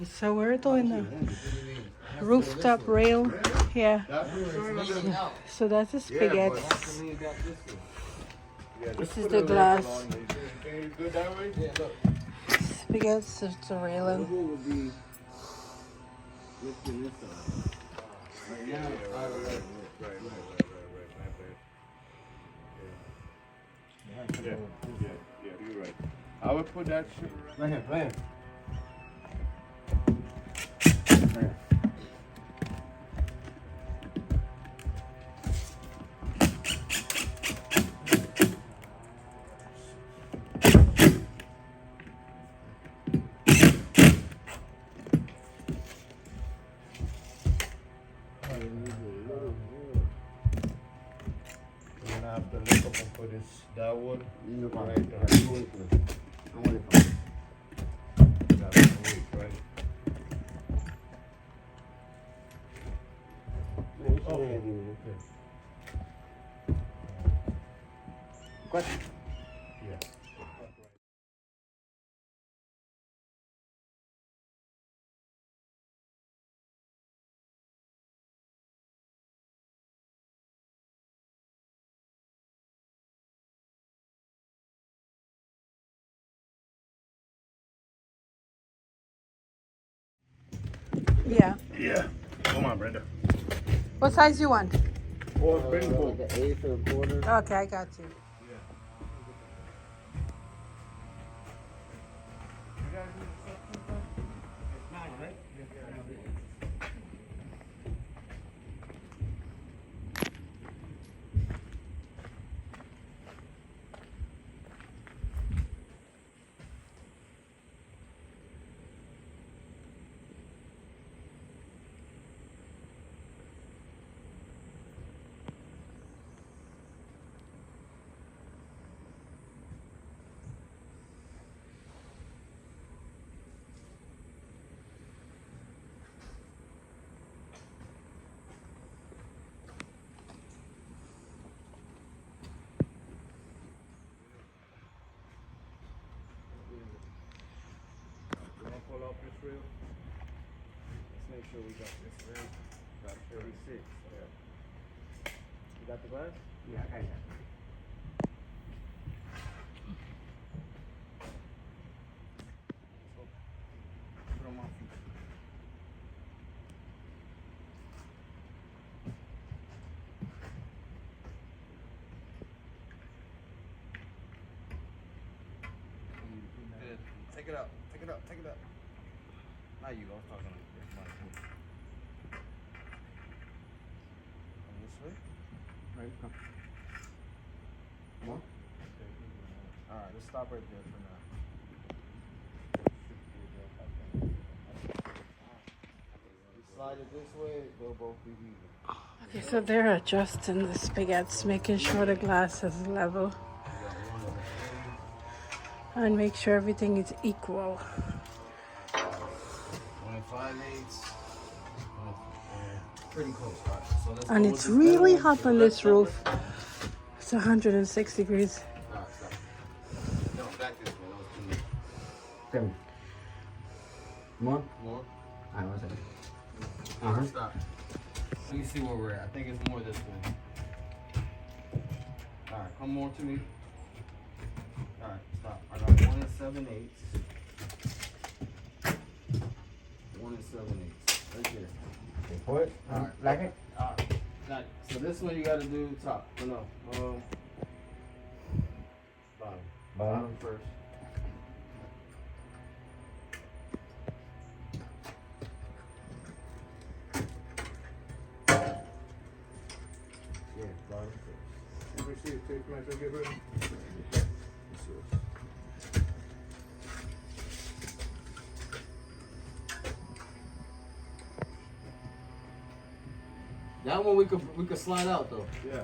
So we're doing the rooftop rail. Yeah. So that's the spaghetti. This is the glass. Spaghetti is the railing. Yeah, you're right. I would put that shit right here, right here. I have to look up and put that wood right there. Right? Okay. Question? Yeah. Yeah. Yeah. Come on, Brenda. What size you want? Or bring both. Like an eighth or a quarter. Okay, I got you. Pull up this rail. Let's make sure we got this rail. Got 36. Yeah. You got the glass? Yeah, I got it. Put them on. Take it out. Take it out. Take it out. Not you. I was talking like this. Come this way. Right, come. Come on. All right. Let's stop right there for now. Slide it this way. They'll both be even. Okay, so they're adjusting the spaghettis, making sure the glass is level. And make sure everything is equal. 25/8. Pretty close, right? So let's And go it's with this really middle one. hot on this roof. It's 106 degrees. All right, stop. No, back this way. That was too much. Seven. More? More? Alright, 1 second. Stop. Let me see where we're at. I think it's more this way. All right, come more to me. All right, stop. I got 1 7/8. 1 7/8. Right here. Okay, pour it. Alright. Like it? All right, got it. So this one you got to do top. No, bottom. Bottom first. Yeah, bottom first. Let me see if tape measure get ready. That one we could slide out though. Yeah.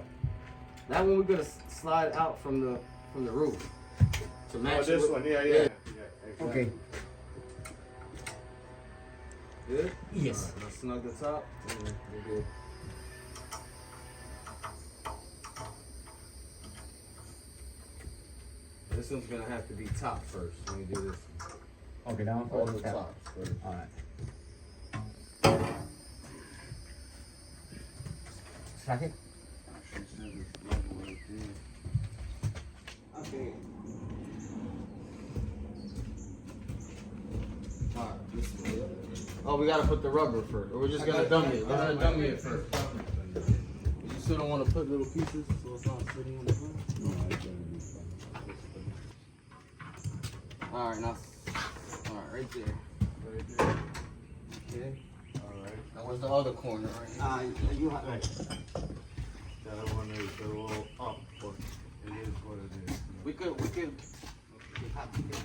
That one we could slide out from the roof to match. Oh, this with, one. Yeah, exactly. Okay. Good. Yes. All right, let's snug the top. We're good. This one's gonna have to be top first when we do this. Okay, down All for the the top. tops first. Alright. Second. Okay. Alright, this is it. Oh, we gotta put the rubber first. Or we're just gonna dummy it. We're gonna dummy it first. You still don't want to put little pieces so it's not sitting on the ground? Alright, now. Alright, right there. Right there. Okay. Alright. Now where's the other corner? Right here? You have. The other one is they're all up, but it is what it is. We could. You have to get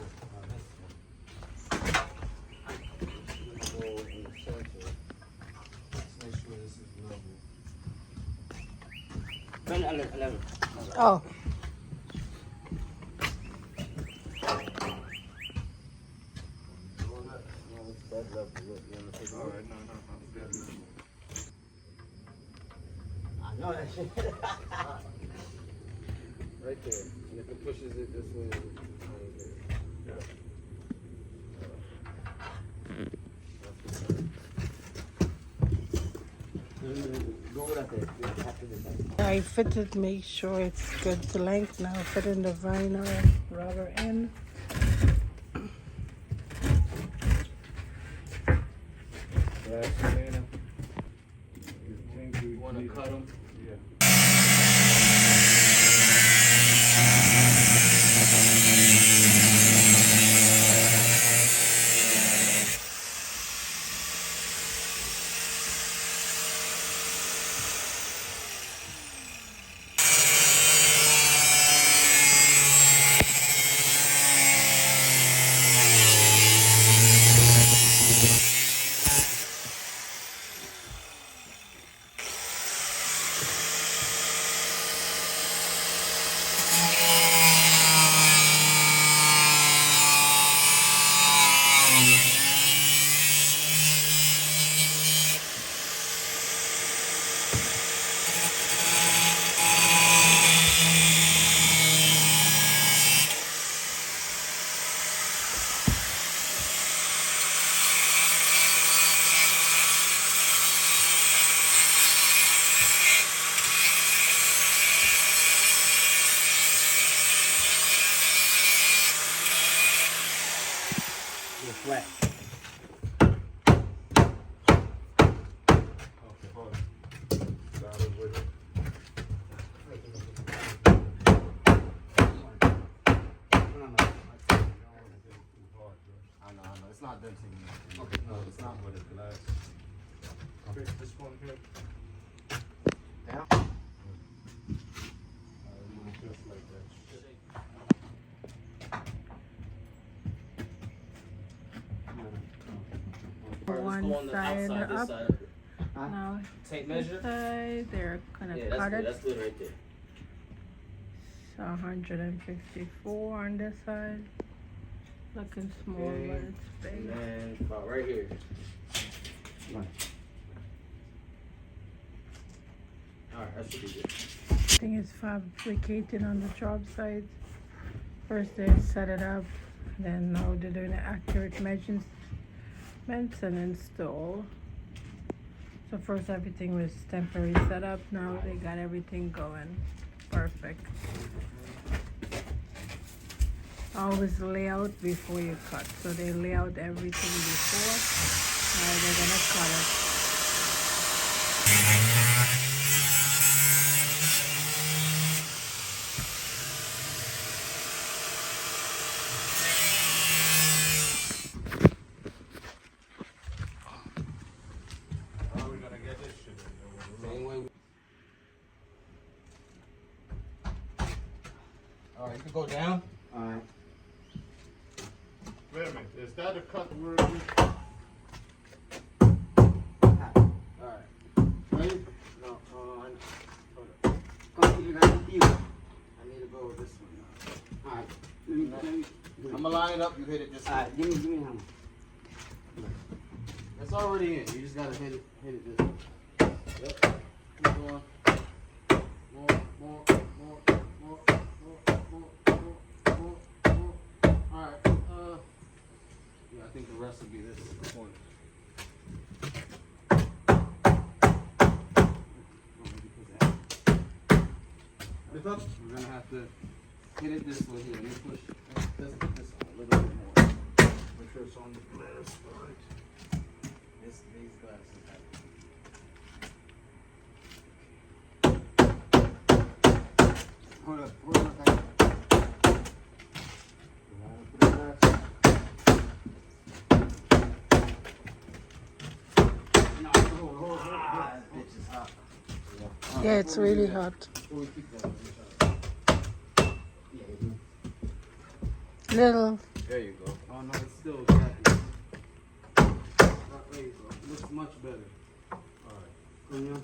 All in the center. Let's make sure this is level. 11. Oh, All that. No, it's that level. Look, you wanna take it? Alright, no. It's that level. I know that shit. Right there. And if it pushes it this way, it's right there. Yeah. Go with that there. You have to do that. I fitted, make sure it's good to length. Now fit in the vinyl rubber in. Last man. You want to cut them? Yeah. You're flat. Okay, hold on. Solid with it. I know. It's not denting. Okay, no, it's not with the glass. Okay, this one here. Down. Just like that. One side and up. Now Tape this measure? side, they're gonna Yeah, cut that's good. it. That's good right there. So 154 on this side. Looking small, Okay. but it's big. And then about right here. Alright, that should be good. Thing is fabricating on the job site. First they set it up, then now they're doing the accurate measurements and install. So first everything was temporary setup, now they got everything going. Perfect. Always lay out before you cut. So they lay out everything before. Now they're gonna cut it. How are we gonna get this shit in? Same way. Alright, you can go down. Alright. Wait a minute, is that a cut where Alright. Ready? No, hold on. Come, you got to you. I need to go this one now. Alright. Let me. I'm gonna line it up, you hit it just Alright, give me a hammer. It's already in. You just gotta hit it this way. Yep. Keep going. More. Alright. Yeah, I think the rest will be this corner. It's up. We're gonna have to hit it this way here. Let me push this on a little bit more. Make sure it's on the glass side. These glasses have Hold up, hold up. Guys. Put the glass. No, hold. that bitch is hot. Yeah, it's really hot. Before we keep that, Little. There you go. Oh no, it's still exactly. There you go. Looks much better. Alright. Come here.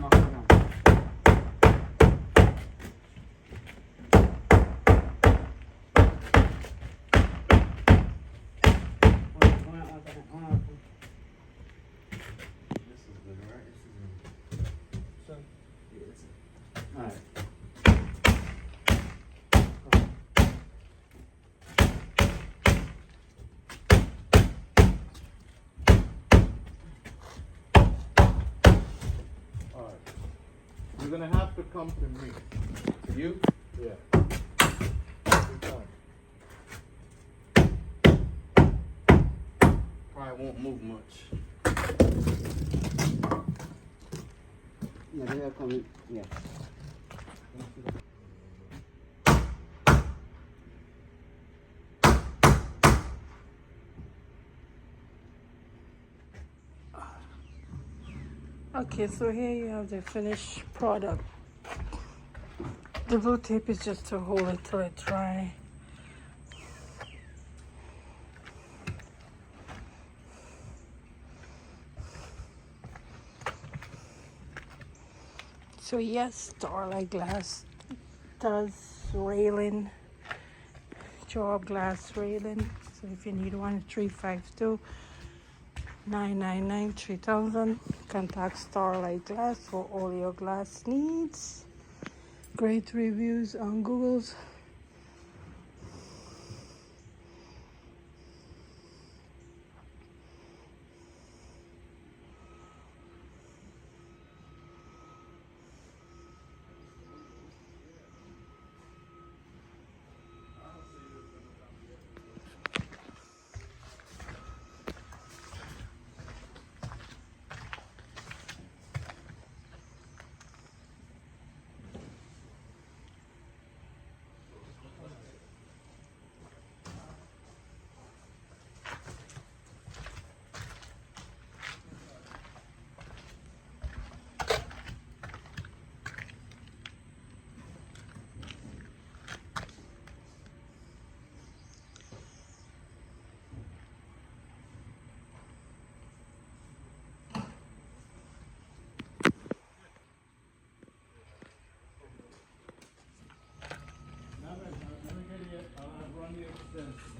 Knock it down. One second. This is good, right? This is good. Yeah, it's Alright. Alright. You're gonna have to come to me. To you? Yeah. Good time. Probably won't move much. Yeah, they are coming. Yeah. Okay, so here you have the finished product. The blue tape is just to hold it till it dry. So yes, Starlight Glass does railing, job glass railing. So if you need one, 352-999-3000. Contact Starlight Glass for all your glass needs. Great reviews on Google's. Never get it yet. I'll run the extension.